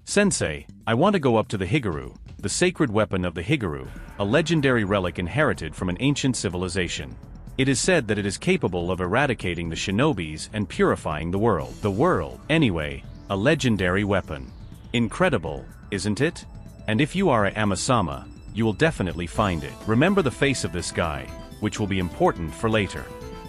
Sensei, I want to go up to the Higuru, the sacred weapon of the Higuru, a legendary relic inherited from an ancient civilization. It is said that it is capable of eradicating the shinobis and purifying the world. Anyway, a legendary weapon. Incredible, isn't it? And if you are a Amasama, you will definitely find it. Remember the face of this guy, which will be important for later.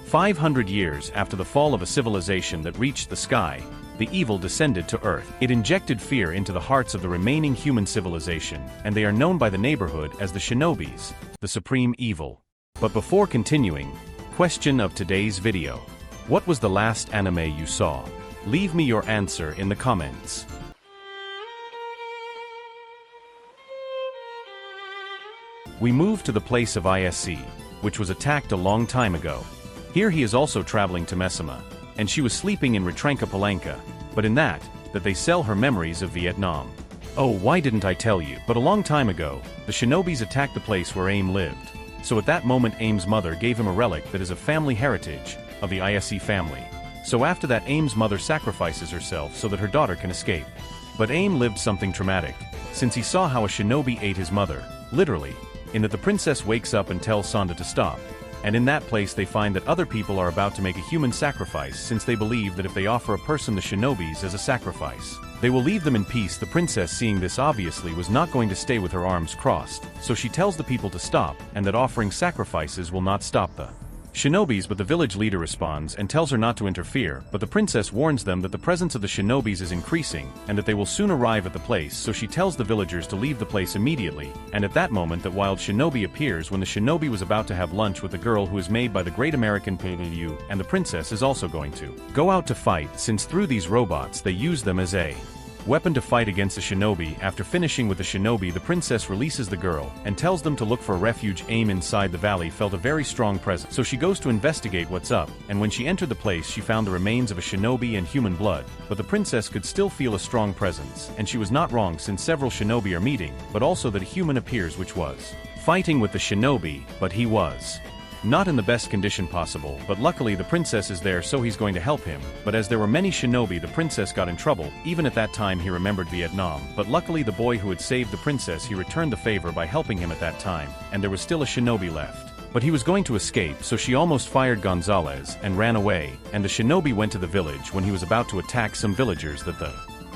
500 years after the fall of a civilization that reached the sky, the evil descended to Earth. It injected fear into the hearts of the remaining human civilization, and they are known by the neighborhood as the shinobis, the supreme evil. But before continuing, question of today's video. What was the last anime you saw? Leave me your answer in the comments. We move to the place of ISC, which was attacked a long time ago. Here he is also traveling to Mesama, and she was sleeping in Retranka Palanka, but in that they sell her memories of Vietnam. Oh, why didn't I tell you? But a long time ago, the shinobis attacked the place where Aim lived. So at that moment Aim's mother gave him a relic that is a family heritage of the ISC family. So after that Aim's mother sacrifices herself so that her daughter can escape. But Aim lived something traumatic, since he saw how a shinobi ate his mother, literally, in that the princess wakes up and tells Sonda to stop. And in that place they find that other people are about to make a human sacrifice since they believe that if they offer a person the shinobis as a sacrifice, they will leave them in peace. The princess, seeing this, obviously was not going to stay with her arms crossed, so she tells the people to stop, and that offering sacrifices will not stop the shinobis. But the village leader responds and tells her not to interfere, but the princess warns them that the presence of the shinobis is increasing, and that they will soon arrive at the place, so she tells the villagers to leave the place immediately, and at that moment that wild shinobi appears when the shinobi was about to have lunch with the girl who is made by the great American Painu, and the princess is also going to go out to fight, since through these robots they use them as a weapon to fight against the shinobi. After finishing with the shinobi, the princess releases the girl and tells them to look for a refuge. Aim inside the valley felt a very strong presence, so she goes to investigate what's up, and when she entered the place she found the remains of a shinobi and human blood, but the princess could still feel a strong presence, and she was not wrong since several shinobi are meeting, but also that a human appears which was fighting with the shinobi, but he was not in the best condition possible, but luckily the princess is there so he's going to help him. But as there were many shinobi, the princess got in trouble. Even at that time he remembered Vietnam, but luckily the boy who had saved the princess, he returned the favor by helping him at that time, and there was still a shinobi left. But he was going to escape, so she almost fired Gonzalez and ran away, and the shinobi went to the village when he was about to attack some villagers. That the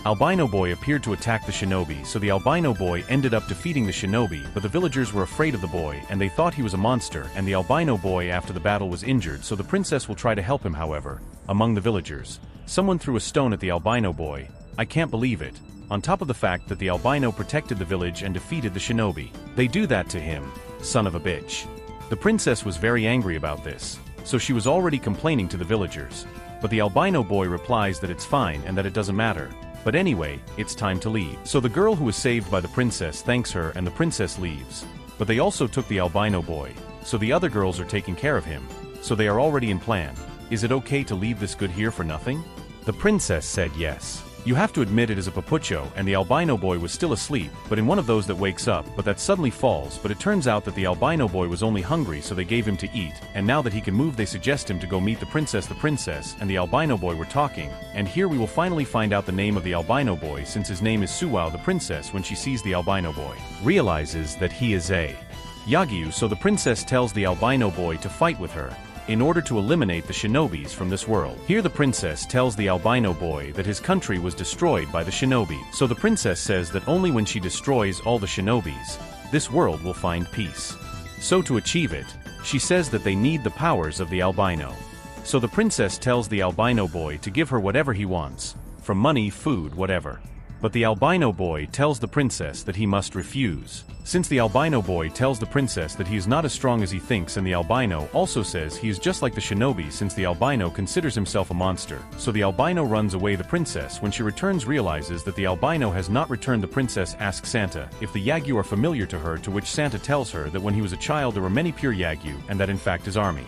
albino boy appeared to attack the shinobi, so the albino boy ended up defeating the shinobi, but the villagers were afraid of the boy and they thought he was a monster, and the albino boy after the battle was injured, so the princess will try to help him. However, among the villagers, someone threw a stone at the albino boy. I can't believe it. On top of the fact that the albino protected the village and defeated the shinobi. They do that to him, son of a bitch. The princess was very angry about this, so she was already complaining to the villagers. But the albino boy replies that it's fine and that it doesn't matter. But anyway, it's time to leave. So the girl who was saved by the princess thanks her and the princess leaves. But they also took the albino boy, so the other girls are taking care of him. So they are already in plan. Is it okay to leave this good here for nothing? The princess said yes. You have to admit it is a papucho, and the albino boy was still asleep, but in one of those that wakes up, but that suddenly falls. But it turns out that the albino boy was only hungry, so they gave him to eat, and now that he can move they suggest him to go meet the princess. The princess and the albino boy were talking, and here we will finally find out the name of the albino boy, since his name is Suwao. The princess, when she sees the albino boy, realizes that he is a yagu, so the princess tells the albino boy to fight with her in order to eliminate the shinobis from this world. Here the princess tells the albino boy that his country was destroyed by the shinobi, so the princess says that only when she destroys all the shinobis, this world will find peace. So to achieve it, she says that they need the powers of the albino. So the princess tells the albino boy to give her whatever he wants, from money, food, whatever. But the albino boy tells the princess that he must refuse. Since the albino boy tells the princess that he is not as strong as he thinks, and the albino also says he is just like the shinobi, since the albino considers himself a monster, so the albino runs away. The princess, when she returns, realizes that the albino has not returned. The princess asks Santa if the yagu are familiar to her, to which Santa tells her that when he was a child there were many pure yagu, and that in fact his army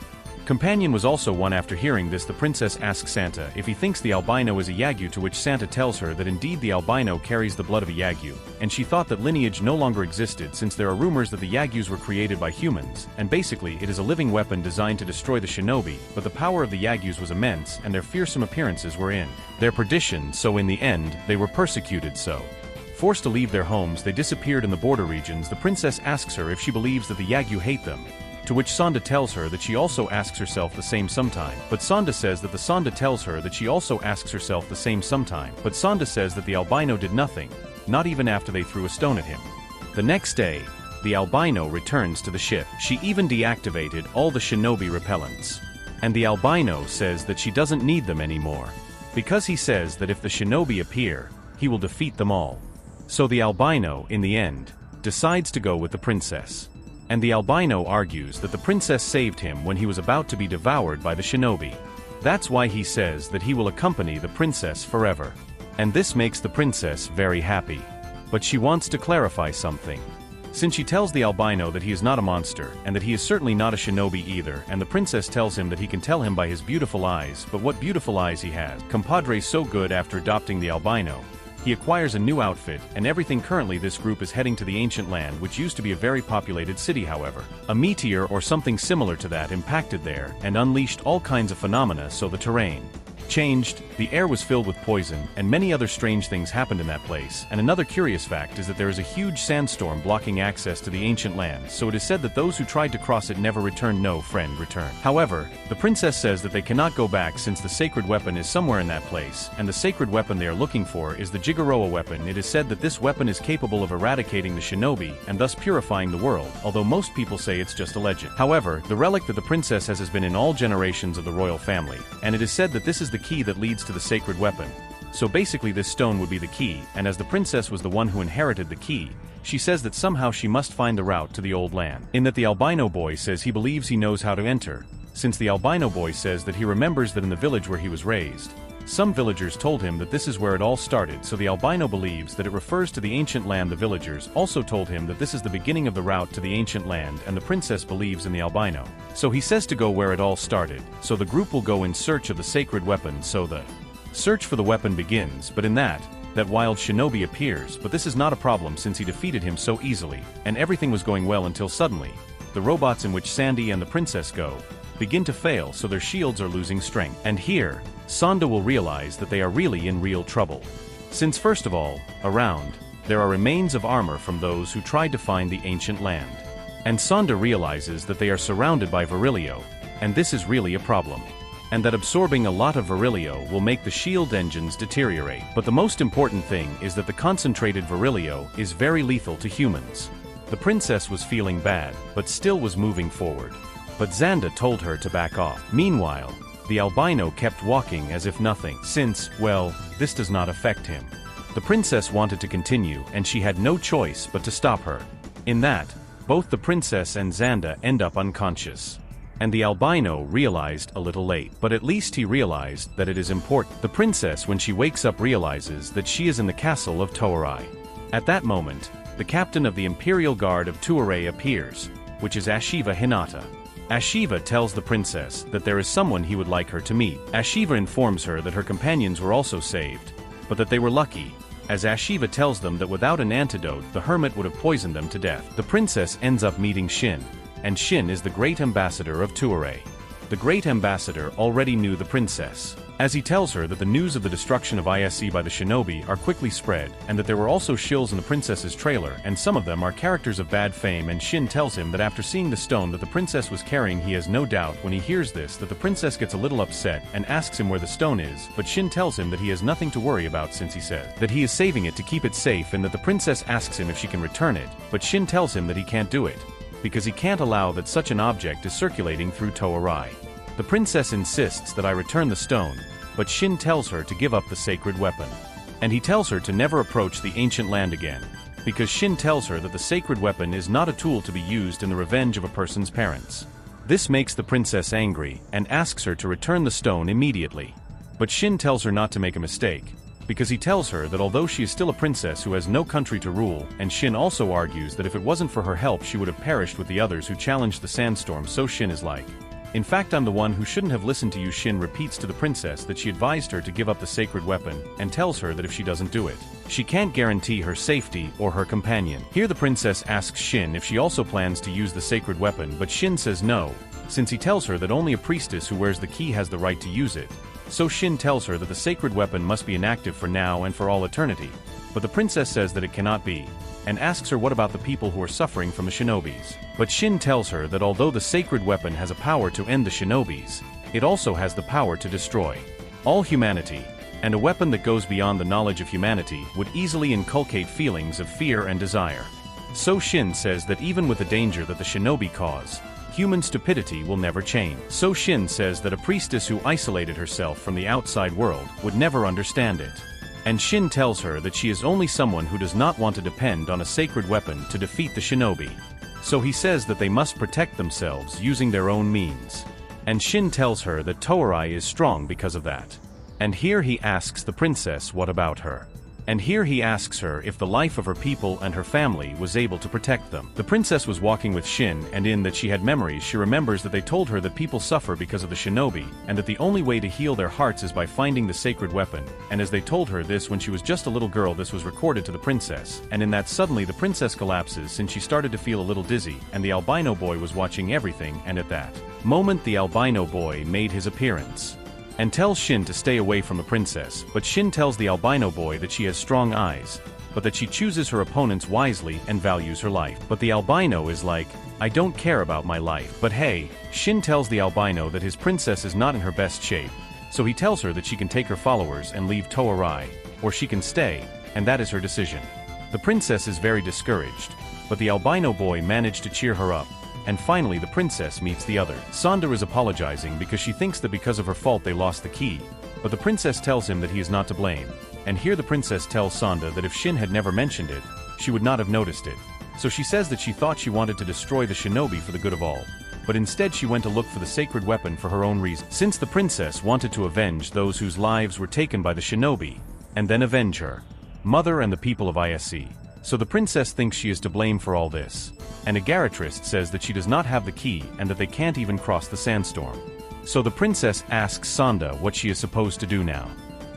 companion was also one. After hearing this, the princess asks Santa if he thinks the albino is a yagu, to which Santa tells her that indeed the albino carries the blood of a yagu, and she thought that lineage no longer existed since there are rumors that the yagus were created by humans, and basically it is a living weapon designed to destroy the shinobi, but the power of the yagus was immense and their fearsome appearances were in their perdition, so in the end they were persecuted. So Forced to leave their homes, they disappeared in the border regions. The princess asks her if she believes that the yagu hate them, to which Sonda tells her that she also asks herself the same sometime. But Sonda says that the albino did nothing, not even after they threw a stone at him. The next day, the albino returns to the ship. She even deactivated all the shinobi repellents. And the albino says that she doesn't need them anymore, because he says that if the shinobi appear, he will defeat them all. So the albino, in the end, decides to go with the princess. And the albino argues that the princess saved him when he was about to be devoured by the shinobi. That's why he says that he will accompany the princess forever. And this makes the princess very happy. But she wants to clarify something. Since she tells the albino that he is not a monster, and that he is certainly not a shinobi either, and the princess tells him that he can tell him by his beautiful eyes, but what beautiful eyes he has. Compadre's so good after adopting the albino. He acquires a new outfit, and everything. Currently this group is heading to the ancient land, which used to be a very populated city. However, a meteor or something similar to that impacted there, and unleashed all kinds of phenomena, so the terrain changed, the air was filled with poison, and many other strange things happened in that place. And another curious fact is that there is a huge sandstorm blocking access to the ancient land, so it is said that those who tried to cross it never returned. No friend returned. However, the princess says that they cannot go back since the sacred weapon is somewhere in that place, and the sacred weapon they are looking for is the Jigoroa weapon. It is said that this weapon is capable of eradicating the shinobi, and thus purifying the world, although most people say it's just a legend. However, the relic that the princess has been in all generations of the royal family, and it is said that this is the key that leads to the sacred weapon. So basically this stone would be the key, and as the princess was the one who inherited the key, she says that somehow she must find the route to the old land. In that the albino boy says he believes he knows how to enter, since the albino boy says that he remembers that in the village where he was raised, some villagers told him that this is where it all started, so the albino believes that it refers to the ancient land. The villagers also told him that this is the beginning of the route to the ancient land, and the princess believes in the albino. So he says to go where it all started, so the group will go in search of the sacred weapon. So the search for the weapon begins, but in that wild shinobi appears, but this is not a problem since he defeated him so easily, and everything was going well until suddenly, the robots in which Sandy and the princess go begin to fail, so their shields are losing strength. And here, Sonda will realize that they are really in real trouble. Since first of all, around, there are remains of armor from those who tried to find the ancient land. And Sonda realizes that they are surrounded by virilio, and this is really a problem. And that absorbing a lot of virilio will make the shield engines deteriorate. But the most important thing is that the concentrated virilio is very lethal to humans. The princess was feeling bad, but still was moving forward. But Xanda told her to back off. Meanwhile, the albino kept walking as if nothing, since, well, this does not affect him. The princess wanted to continue, and she had no choice but to stop her. In that, both the princess and Xanda end up unconscious. And the albino realized a little late, but at least he realized that it is important. The princess, when she wakes up, realizes that she is in the castle of Toai. At that moment, the captain of the Imperial Guard of Toai appears, which is Ashiva Hinata. Ashiva tells the princess that there is someone he would like her to meet. Ashiva informs her that her companions were also saved, but that they were lucky, as Ashiva tells them that without an antidote the hermit would have poisoned them to death. The princess ends up meeting Shin, and Shin is the great ambassador of Toai. The great ambassador already knew the princess, as he tells her that the news of the destruction of ISC by the shinobi are quickly spread, and that there were also shills in the princess's trailer, and some of them are characters of bad fame. And Shin tells him that after seeing the stone that the princess was carrying, he has no doubt when he hears this that the princess gets a little upset and asks him where the stone is, but Shin tells him that he has nothing to worry about since he says that he is saving it to keep it safe, and that the princess asks him if she can return it, but Shin tells him that he can't do it, because he can't allow that such an object is circulating through Toai. The princess insists that I return the stone, but Shin tells her to give up the sacred weapon. And he tells her to never approach the ancient land again, because Shin tells her that the sacred weapon is not a tool to be used in the revenge of a person's parents. This makes the princess angry, and asks her to return the stone immediately. But Shin tells her not to make a mistake, because he tells her that although she is still a princess who has no country to rule, and Shin also argues that if it wasn't for her help she would have perished with the others who challenged the sandstorm. So Shin is like, in fact, I'm the one who shouldn't have listened to you. Shin repeats to the princess that she advised her to give up the sacred weapon, and tells her that if she doesn't do it, she can't guarantee her safety or her companion. Here the princess asks Shin if she also plans to use the sacred weapon, but Shin says no, since he tells her that only a priestess who wears the key has the right to use it. So Shin tells her that the sacred weapon must be inactive for now and for all eternity. but the princess says that it cannot be, and asks her what about the people who are suffering from the shinobis. But Shin tells her that although the sacred weapon has a power to end the shinobis, it also has the power to destroy all humanity, and a weapon that goes beyond the knowledge of humanity would easily inculcate feelings of fear and desire. So Shin says that even with the danger that the shinobi cause, human stupidity will never change. So Shin says that a priestess who isolated herself from the outside world would never understand it. And Shin tells her that she is only someone who does not want to depend on a sacred weapon to defeat the shinobi. So he says that they must protect themselves using their own means. And Shin tells her that Toai is strong because of that. And here he asks the princess what about her. And here he asks her if the life of her people and her family was able to protect them. The princess was walking with Shin, and in that she had memories, she remembers that they told her that people suffer because of the shinobi, and that the only way to heal their hearts is by finding the sacred weapon. And as they told her this when she was just a little girl, this was recorded to the princess. And in that suddenly the princess collapses since she started to feel a little dizzy, and the albino boy was watching everything, and at that moment the albino boy made his appearance and tells Shin to stay away from the princess, but Shin tells the albino boy that she has strong eyes, but that she chooses her opponents wisely and values her life. But the albino is like, I don't care about my life. But hey, Shin tells the albino that his princess is not in her best shape, so he tells her that she can take her followers and leave Toai, or she can stay, and that is her decision. The princess is very discouraged, but the albino boy managed to cheer her up. And finally the princess meets the other. Sonda is apologizing because she thinks that because of her fault they lost the key, but the princess tells him that he is not to blame. And here the princess tells Sonda that if Shin had never mentioned it, she would not have noticed it. So she says that she thought she wanted to destroy the shinobi for the good of all, but instead she went to look for the sacred weapon for her own reason. Since the princess wanted to avenge those whose lives were taken by the shinobi, and then avenge her mother and the people of ISC. So the princess thinks she is to blame for all this. And a Garatrist says that she does not have the key and that they can't even cross the sandstorm. So the princess asks Sonda what she is supposed to do now.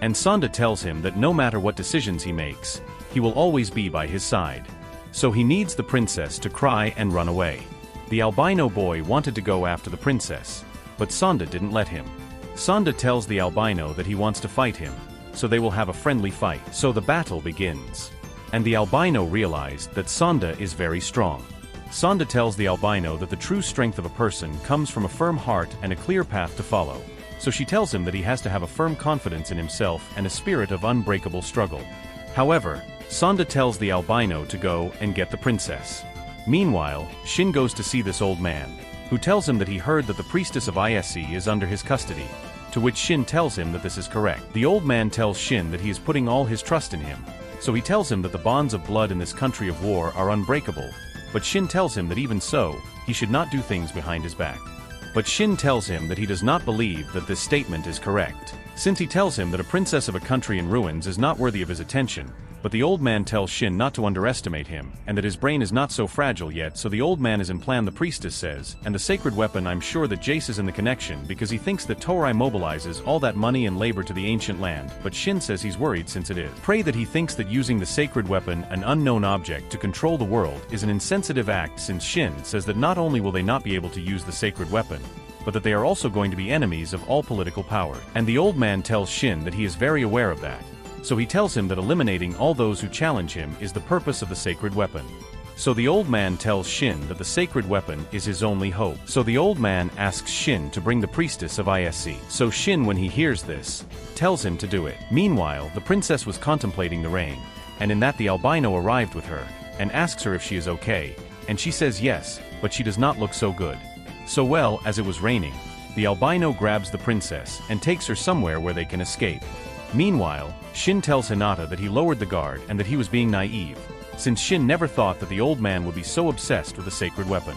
And Sonda tells him that no matter what decisions he makes, he will always be by his side. So he needs the princess to cry and run away. The albino boy wanted to go after the princess, but Sonda didn't let him. Sonda tells the albino that he wants to fight him, so they will have a friendly fight. So the battle begins. And the albino realized that Sonda is very strong. Sonda tells the albino that the true strength of a person comes from a firm heart and a clear path to follow. So she tells him that he has to have a firm confidence in himself and a spirit of unbreakable struggle. However, Sonda tells the albino to go and get the princess. Meanwhile, Shin goes to see this old man, who tells him that he heard that the priestess of ISC is under his custody, to which Shin tells him that this is correct. The old man tells Shin that he is putting all his trust in him, so he tells him that the bonds of blood in this country of war are unbreakable, but Shin tells him that even so, he should not do things behind his back. But Shin tells him that he does not believe that this statement is correct, since he tells him that a princess of a country in ruins is not worthy of his attention. But the old man tells Shin not to underestimate him, and that his brain is not so fragile yet, so the old man is in plan, the priestess says, and the sacred weapon. I'm sure that Jace is in the connection because he thinks that Toai mobilizes all that money and labor to the ancient land, but Shin says he's worried since it is. Pray that he thinks that using the sacred weapon, an unknown object, to control the world is an insensitive act, since Shin says that not only will they not be able to use the sacred weapon, but that they are also going to be enemies of all political power. And the old man tells Shin that he is very aware of that. So he tells him that eliminating all those who challenge him is the purpose of the sacred weapon. So the old man tells Shin that the sacred weapon is his only hope. So the old man asks Shin to bring the priestess of ISC. So Shin, when he hears this, tells him to do it. Meanwhile, the princess was contemplating the rain, and in that the albino arrived with her, and asks her if she is okay, and she says yes, but she does not look so good. So well, as it was raining, the albino grabs the princess and takes her somewhere where they can escape. Meanwhile, Shin tells Hinata that he lowered the guard and that he was being naive, since Shin never thought that the old man would be so obsessed with the sacred weapon.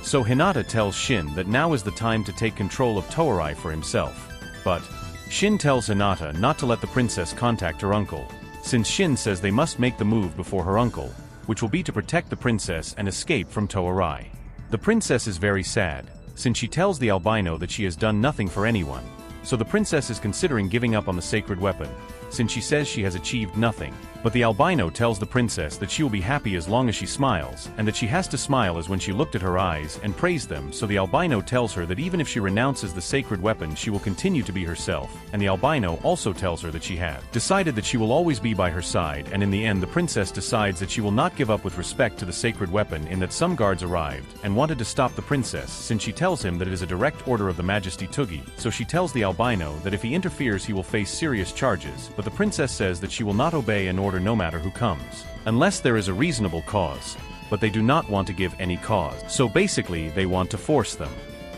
So Hinata tells Shin that now is the time to take control of Toai for himself. But Shin tells Hinata not to let the princess contact her uncle, since Shin says they must make the move before her uncle, which will be to protect the princess and escape from Toai. The princess is very sad, since she tells the albino that she has done nothing for anyone. So the princess is considering giving up on the sacred weapon, since she says she has achieved nothing. But the albino tells the princess that she will be happy as long as she smiles, and that she has to smile as when she looked at her eyes and praised them. So the albino tells her that even if she renounces the sacred weapon, she will continue to be herself, and the albino also tells her that she has decided that she will always be by her side. And in the end, the princess decides that she will not give up with respect to the sacred weapon, in that some guards arrived and wanted to stop the princess, since she tells him that it is a direct order of the Majesty Tugi. So she tells the albino that if he interferes he will face serious charges, but the princess says that she will not obey an order no matter who comes, unless there is a reasonable cause. But they do not want to give any cause, so basically they want to force them.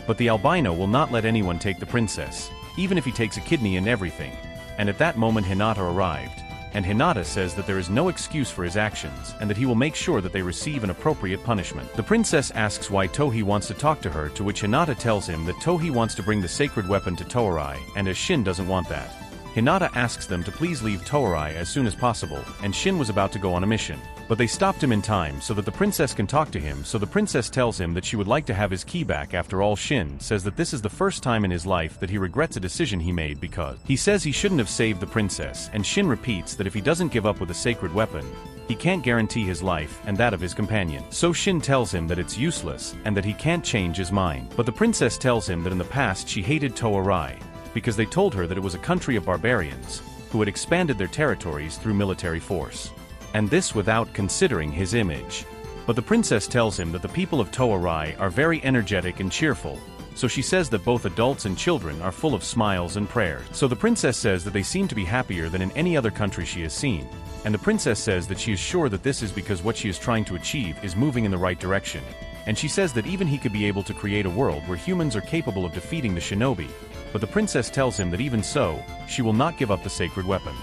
But the albino will not let anyone take the princess, even if he takes a kidney and everything. And at that moment Hinata arrived, and Hinata says that there is no excuse for his actions, and that he will make sure that they receive an appropriate punishment. The princess asks why Tohi wants to talk to her, to which Hinata tells him that Tohi wants to bring the sacred weapon to Toai, and as Shin doesn't want that. Hinata asks them to please leave Toai as soon as possible, and Shin was about to go on a mission. But they stopped him in time so that the princess can talk to him, so the princess tells him that she would like to have his key back. After all, Shin says that this is the first time in his life that he regrets a decision he made, because he says he shouldn't have saved the princess, and Shin repeats that if he doesn't give up with a sacred weapon, he can't guarantee his life and that of his companion. So Shin tells him that it's useless, and that he can't change his mind. But the princess tells him that in the past she hated Toai, because they told her that it was a country of barbarians, who had expanded their territories through military force. And this without considering his image. But the princess tells him that the people of Toai are very energetic and cheerful, so she says that both adults and children are full of smiles and prayers. So the princess says that they seem to be happier than in any other country she has seen, and the princess says that she is sure that this is because what she is trying to achieve is moving in the right direction. And she says that even he could be able to create a world where humans are capable of defeating the shinobi. But the princess tells him that even so, she will not give up the sacred weapon.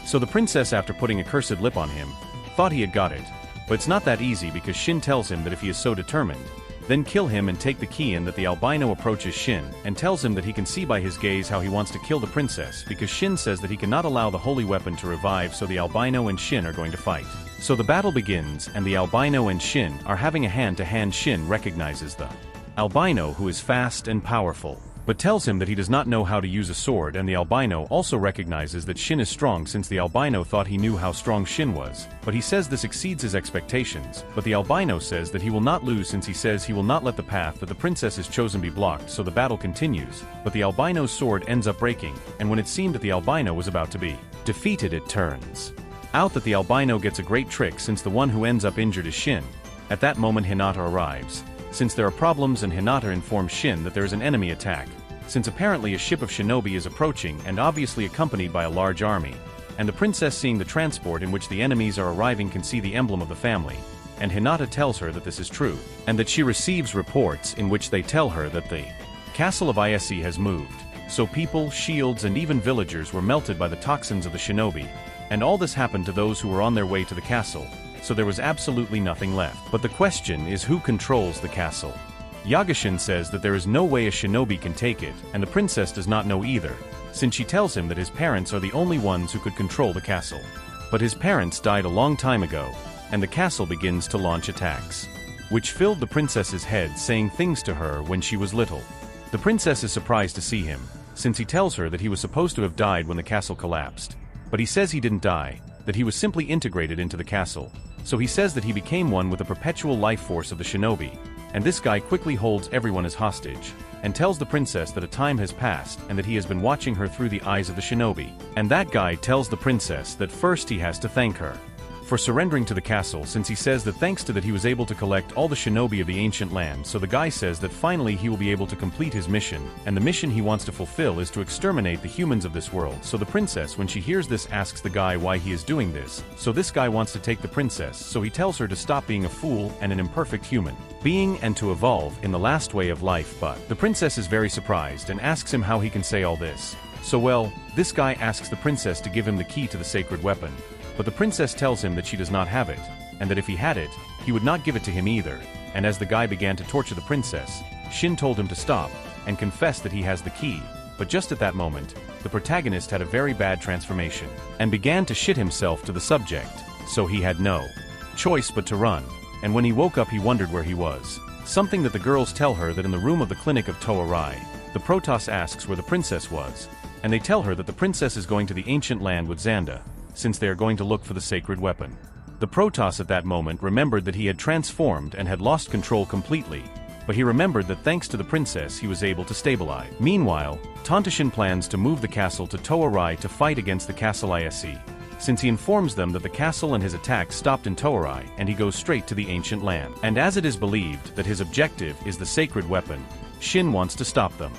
So the princess, after putting a cursed lip on him, thought he had got it. But it's not that easy, because Shin tells him that if he is so determined, then kill him and take the key. And that the albino approaches Shin and tells him that he can see by his gaze how he wants to kill the princess, because Shin says that he cannot allow the holy weapon to revive. So the albino and Shin are going to fight. So the battle begins, and the albino and Shin are having a hand-to-hand. Shin recognizes the albino, who is fast and powerful, but tells him that he does not know how to use a sword, and the albino also recognizes that Shin is strong, since the albino thought he knew how strong Shin was, but he says this exceeds his expectations. But the albino says that he will not lose, since he says he will not let the path that the princess has chosen be blocked. So the battle continues, but the albino's sword ends up breaking, and when it seemed that the albino was about to be defeated, it turns out that the albino gets a great trick, since the one who ends up injured is Shin. At that moment Hinata arrives, since there are problems, and Hinata informs Shin that there is an enemy attack, since apparently a ship of shinobi is approaching, and obviously accompanied by a large army. And the princess, seeing the transport in which the enemies are arriving, can see the emblem of the family, and Hinata tells her that this is true, and that she receives reports in which they tell her that the castle of Ise has moved. So people, shields, and even villagers were melted by the toxins of the shinobi, and all this happened to those who were on their way to the castle, so there was absolutely nothing left. But the question is, who controls the castle? Yagashin says that there is no way a shinobi can take it, and the princess does not know either, since she tells him that his parents are the only ones who could control the castle. But his parents died a long time ago, and the castle begins to launch attacks, which filled the princess's head, saying things to her when she was little. The princess is surprised to see him, since he tells her that he was supposed to have died when the castle collapsed. But he says he didn't die, that he was simply integrated into the castle. So he says that he became one with the perpetual life force of the shinobi, and this guy quickly holds everyone as hostage, and tells the princess that a time has passed and that he has been watching her through the eyes of the shinobi. And that guy tells the princess that first he has to thank her for surrendering to the castle, since he says that thanks to that he was able to collect all the shinobi of the ancient land. So the guy says that finally he will be able to complete his mission, and the mission he wants to fulfill is to exterminate the humans of this world. So the princess, when she hears this, asks the guy why he is doing this. So this guy wants to take the princess, so he tells her to stop being a fool and an imperfect human being, and to evolve in the last way of life. But the princess is very surprised and asks him how he can say all this. So well, this guy asks the princess to give him the key to the sacred weapon. But the princess tells him that she does not have it, and that if he had it, he would not give it to him either. And as the guy began to torture the princess, Shin told him to stop, and confessed that he has the key. But just at that moment, the protagonist had a very bad transformation, and began to shit himself to the subject, so he had no choice but to run. And when he woke up he wondered where he was. Something that the girls tell her that in the room of the clinic of Toai. The Protoss asks where the princess was, and they tell her that the princess is going to the ancient land with Xanda, since they are going to look for the sacred weapon. The Protoss at that moment remembered that he had transformed and had lost control completely, but he remembered that thanks to the princess he was able to stabilize. Meanwhile, Tontashin plans to move the castle to Toai to fight against the castle ISC, since he informs them that the castle and his attack stopped in Toai and he goes straight to the ancient land. And as it is believed that his objective is the sacred weapon, Shin wants to stop them.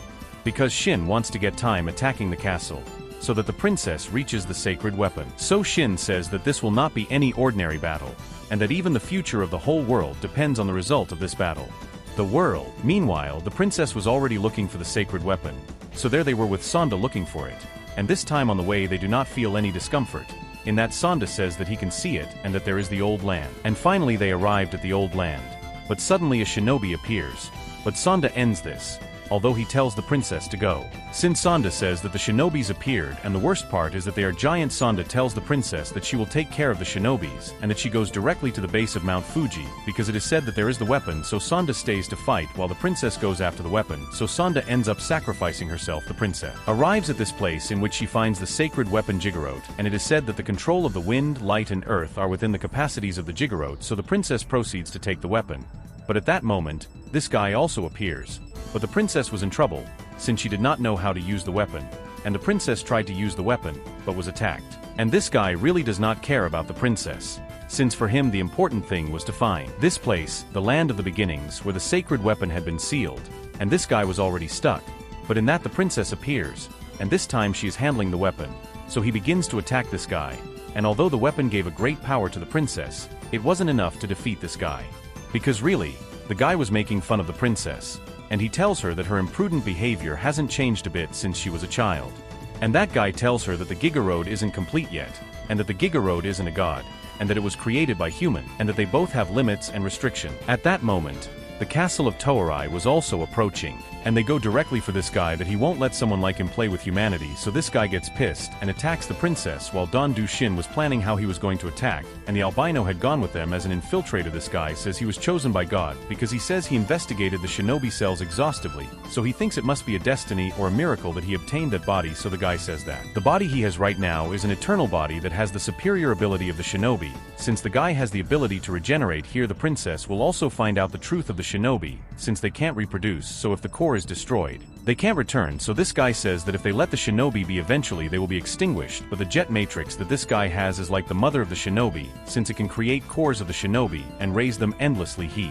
Because Shin wants to get time attacking the castle, so that the princess reaches the sacred weapon. So Shin says that this will not be any ordinary battle, and that even the future of the whole world depends on the result of this battle. The world. Meanwhile, the princess was already looking for the sacred weapon, so there they were with Xanda looking for it, and this time on the way they do not feel any discomfort, in that Xanda says that he can see it and that there is the old land. And finally they arrived at the old land, but suddenly a shinobi appears, but Xanda ends this, although he tells the princess to go. Since Xanda says that the shinobis appeared, and the worst part is that they are giant, Xanda tells the princess that she will take care of the shinobis, and that she goes directly to the base of Mount Fuji, because it is said that there is the weapon, so Xanda stays to fight while the princess goes after the weapon, so Xanda ends up sacrificing herself. The princess arrives at this place in which she finds the sacred weapon Jiggerot, and it is said that the control of the wind, light and earth are within the capacities of the Jiggerot, so the princess proceeds to take the weapon. But at that moment, this guy also appears. But the princess was in trouble, since she did not know how to use the weapon, and the princess tried to use the weapon, but was attacked. And this guy really does not care about the princess, since for him the important thing was to find this place, the land of the beginnings, where the sacred weapon had been sealed, and this guy was already stuck. But in that the princess appears, and this time she is handling the weapon, so he begins to attack this guy, and although the weapon gave a great power to the princess, it wasn't enough to defeat this guy. Because really, the guy was making fun of the princess, and he tells her that her imprudent behavior hasn't changed a bit since she was a child. And that guy tells her that the Giga Road isn't complete yet, and that the Giga Road isn't a god, and that it was created by human, and that they both have limits and restriction. At that moment, the castle of Toai was also approaching, and they go directly for this guy that he won't let someone like him play with humanity, so this guy gets pissed and attacks the princess while Don Du Shin was planning how he was going to attack, and the albino had gone with them as an infiltrator. This guy says he was chosen by God because he says he investigated the shinobi cells exhaustively, so he thinks it must be a destiny or a miracle that he obtained that body, so the guy says that the body he has right now is an eternal body that has the superior ability of the shinobi. Since the guy has the ability to regenerate here, the princess will also find out the truth of the shinobi, since they can't reproduce, so if the core is destroyed, they can't return, so this guy says that if they let the shinobi be, eventually they will be extinguished, but the jet matrix that this guy has is like the mother of the shinobi, since it can create cores of the shinobi and raise them endlessly. He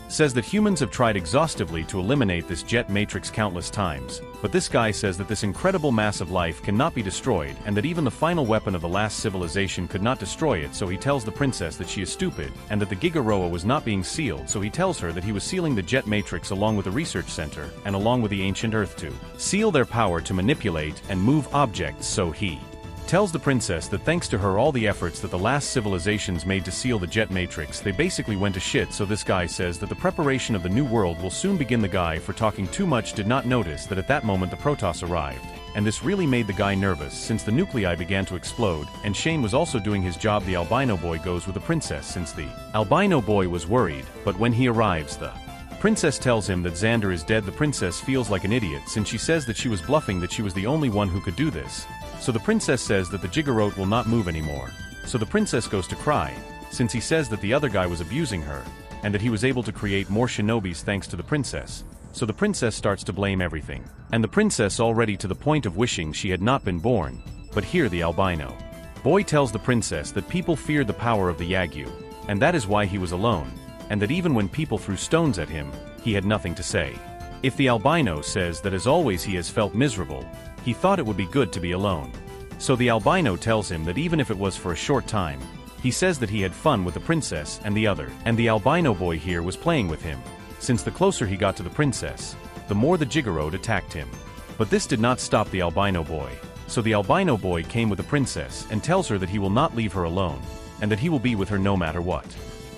says that humans have tried exhaustively to eliminate this jet matrix countless times, but this guy says that this incredible mass of life cannot be destroyed, and that even the final weapon of the last civilization could not destroy it, so he tells the princess that she is stupid, and that the Giga Roa was not being sealed, so he tells her that he was sealing the jet matrix along with the research center, and along with the ancient earth to seal their power to manipulate and move objects, so he tells the princess that thanks to her all the efforts that the last civilizations made to seal the jet matrix, they basically went to shit, so this guy says that the preparation of the new world will soon begin. The guy, for talking too much, did not notice that at that moment the Protoss arrived, and this really made the guy nervous since the nuclei began to explode, and Shane was also doing his job. The albino boy goes with the princess since the albino boy was worried, but when he arrives the princess tells him that Xander is dead. The princess feels like an idiot since she says that she was bluffing, that she was the only one who could do this. So the princess says that the Jiggerot will not move anymore. So the princess goes to cry, since he says that the other guy was abusing her, and that he was able to create more shinobis thanks to the princess. So the princess starts to blame everything. And the princess already to the point of wishing she had not been born. But here the albino boy tells the princess that people feared the power of the yagu, and that is why he was alone, and that even when people threw stones at him, he had nothing to say. If the albino says that as always he has felt miserable, he thought it would be good to be alone. So the albino tells him that even if it was for a short time, he says that he had fun with the princess and the other. And the albino boy here was playing with him, since the closer he got to the princess, the more the Jiggerot attacked him. But this did not stop the albino boy. So the albino boy came with the princess and tells her that he will not leave her alone, and that he will be with her no matter what.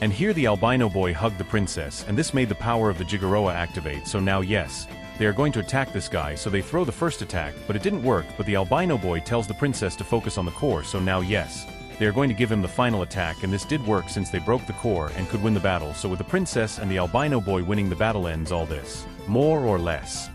And here the albino boy hugged the princess, and this made the power of the Jiggeroa activate, so now yes, they are going to attack this guy, so they throw the first attack, but it didn't work, but the albino boy tells the princess to focus on the core, so now yes, they are going to give him the final attack, and this did work since they broke the core and could win the battle. So with the princess and the albino boy winning, the battle ends all this, more or less.